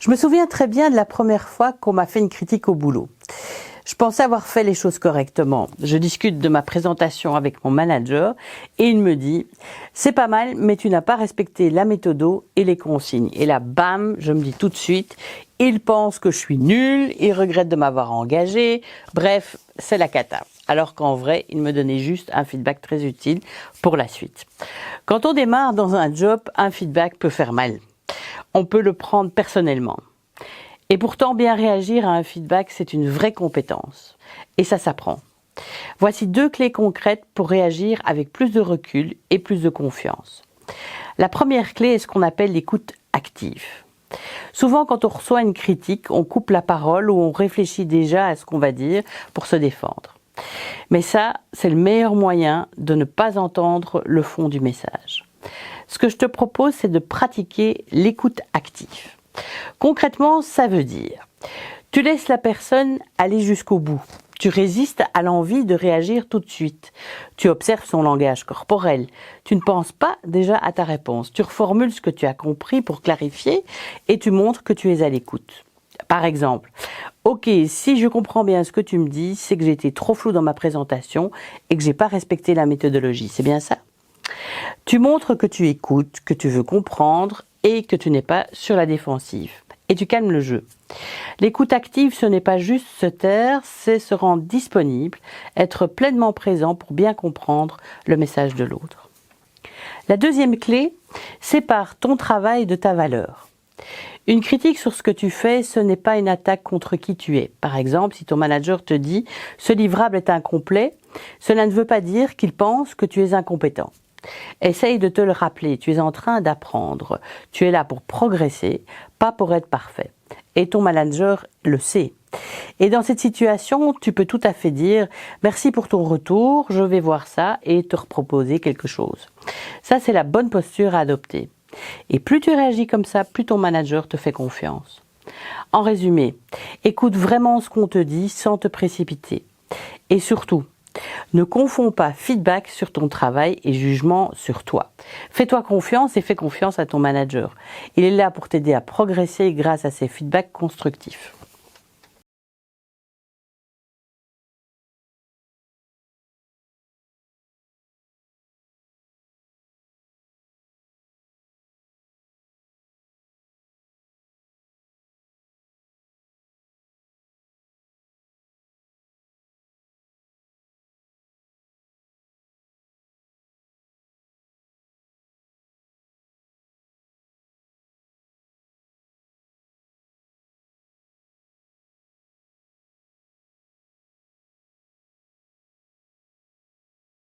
Je me souviens très bien de la première fois qu'on m'a fait une critique au boulot. Je pensais avoir fait les choses correctement. Je discute de ma présentation avec mon manager et il me dit « C'est pas mal, mais tu n'as pas respecté la méthode et les consignes. » Et là, bam, je me dis tout de suite « Il pense que je suis nulle, il regrette de m'avoir engagé. » Bref, c'est la cata. Alors qu'en vrai, il me donnait juste un feedback très utile pour la suite. Quand on démarre dans un job, un feedback peut faire mal. On peut le prendre personnellement. Et pourtant, bien réagir à un feedback, c'est une vraie compétence. Et ça s'apprend. Voici 2 clés concrètes pour réagir avec plus de recul et plus de confiance. La première clé est ce qu'on appelle l'écoute active. Souvent, quand on reçoit une critique, on coupe la parole ou on réfléchit déjà à ce qu'on va dire pour se défendre. Mais ça, c'est le meilleur moyen de ne pas entendre le fond du message. Ce que je te propose, c'est de pratiquer l'écoute active. Concrètement, ça veut dire, tu laisses la personne aller jusqu'au bout. Tu résistes à l'envie de réagir tout de suite. Tu observes son langage corporel. Tu ne penses pas déjà à ta réponse. Tu reformules ce que tu as compris pour clarifier et tu montres que tu es à l'écoute. Par exemple, « Ok, si je comprends bien ce que tu me dis, c'est que j'ai été trop flou dans ma présentation et que j'ai pas respecté la méthodologie. C'est bien ça ?» Tu montres que tu écoutes, que tu veux comprendre et que tu n'es pas sur la défensive. Et tu calmes le jeu. L'écoute active, ce n'est pas juste se taire, c'est se rendre disponible, être pleinement présent pour bien comprendre le message de l'autre. La deuxième clé, sépare ton travail de ta valeur. Une critique sur ce que tu fais, ce n'est pas une attaque contre qui tu es. Par exemple, si ton manager te dit « ce livrable est incomplet », cela ne veut pas dire qu'il pense que tu es incompétent. Essaye de te le rappeler, tu es en train d'apprendre. Tu es là pour progresser, pas pour être parfait. Et ton manager le sait. Et dans cette situation, tu peux tout à fait dire « Merci pour ton retour, je vais voir ça et te reproposer quelque chose. » Ça, c'est la bonne posture à adopter. Et plus tu réagis comme ça, plus ton manager te fait confiance. En résumé, écoute vraiment ce qu'on te dit sans te précipiter. Et surtout, ne confonds pas feedback sur ton travail et jugement sur toi. Fais-toi confiance et fais confiance à ton manager. Il est là pour t'aider à progresser grâce à ses feedbacks constructifs.